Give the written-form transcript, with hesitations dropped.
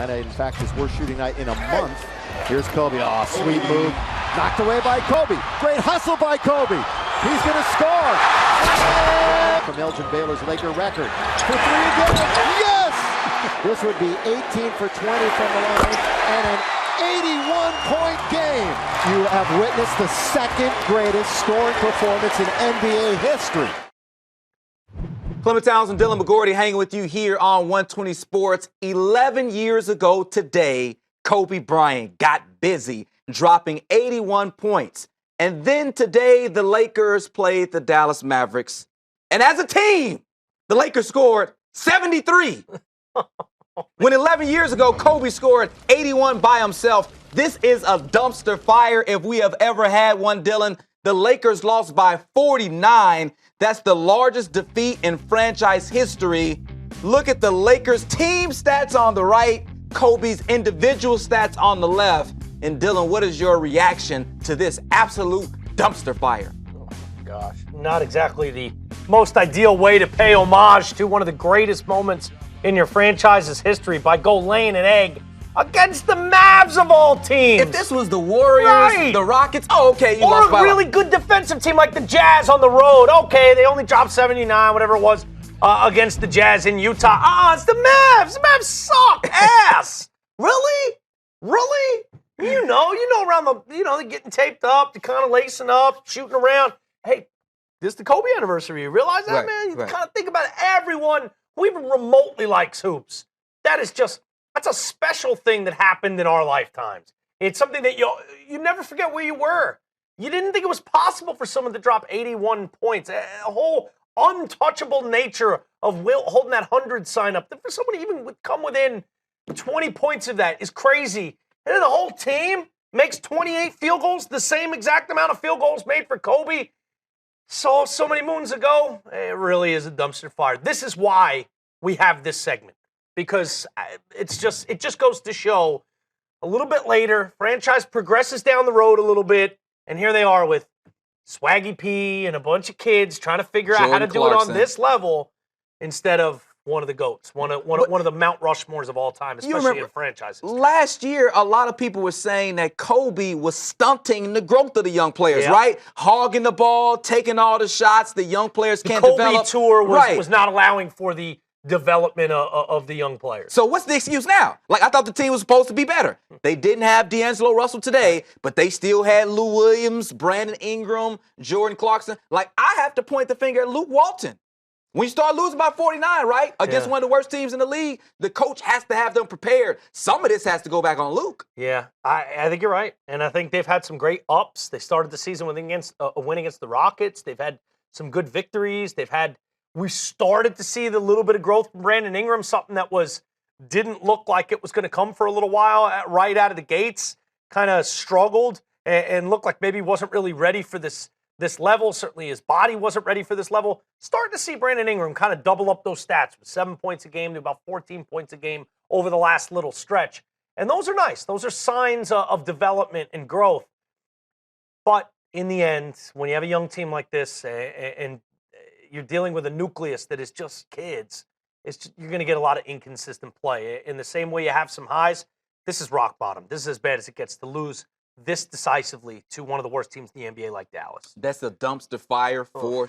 In fact, his worst shooting night in a month. Here's Kobe. Oh, sweet move. Knocked away by Kobe. Great hustle by Kobe. He's going to score. From Elgin Baylor's Laker record. For three again. Yes! This would be 18 for 20 from the line and an 81-point game. You have witnessed the second greatest scoring performance in NBA history. Clement Townsend, Dylan McGordy hanging with you here on 120 Sports. 11 years ago today, Kobe Bryant got busy, dropping 81 points. And then today, the Lakers played the Dallas Mavericks. And as a team, the Lakers scored 73. When 11 years ago, Kobe scored 81 by himself. This is a dumpster fire if we have ever had one, Dylan. The Lakers lost by 49. That's the largest defeat in franchise history. Look at the Lakers team stats on the right, Kobe's individual stats on the left. And Dylan, what is your reaction to this absolute dumpster fire? Oh my gosh, not exactly the most ideal way to pay homage to one of the greatest moments in your franchise's history by go laying an egg against the Mavs of all teams. If this was the Warriors, Right. the Rockets, okay, you or lost by a really good defensive team like the Jazz on the road. Okay, they only dropped 79, whatever it was, against the Jazz in Utah. It's the Mavs. The Mavs suck ass. Really? Really? You know around they're getting taped up, they're kind of lacing up, shooting around. Hey, this is the Kobe anniversary. You realize that, Right, man? You right. kind of think about it. Everyone who even remotely likes hoops. That's a special thing that happened in our lifetimes. It's something that you never forget where you were. You didn't think it was possible for someone to drop 81 points. A whole untouchable nature of holding that 100 sign up. For someone to even come within 20 points of that is crazy. And then the whole team makes 28 field goals, the same exact amount of field goals made for Kobe so many moons ago. It really is a dumpster fire. This is why we have this segment. Because it just goes to show a little bit later, franchise progresses down the road a little bit, and here they are with Swaggy P and a bunch of kids trying to figure out how to do it on this level instead of one of the GOATs, one of the Mount Rushmores of all time, especially in franchises. Last year, a lot of people were saying that Kobe was stunting the growth of the young players, right? Hogging the ball, taking all the shots, the young players can't develop. The Kobe tour was not allowing for the development of the young players. So what's the excuse now? Like, I thought the team was supposed to be better. They didn't have D'Angelo Russell today, but they still had Lou Williams, Brandon Ingram, Jordan Clarkson. Like, I have to point the finger at Luke Walton. When you start losing by 49, right, against one of the worst teams in the league, the coach has to have them prepared. Some of this has to go back on Luke. Yeah, I think you're right. And I think they've had some great ups. They started the season with a win against the Rockets. They've had some good victories. We started to see the little bit of growth from Brandon Ingram, something that didn't look like it was going to come for a little while right out of the gates. Kind of struggled and looked like maybe he wasn't really ready for this level. Certainly his body wasn't ready for this level. Starting to see Brandon Ingram kind of double up those stats with 7 points a game to about 14 points a game over the last little stretch. And those are nice. Those are signs of development and growth. But in the end, when you have a young team like this and you're dealing with a nucleus that is just kids, you're going to get a lot of inconsistent play. In the same way you have some highs, this is rock bottom. This is as bad as it gets to lose this decisively to one of the worst teams in the NBA like Dallas. That's a dumpster fire for sure.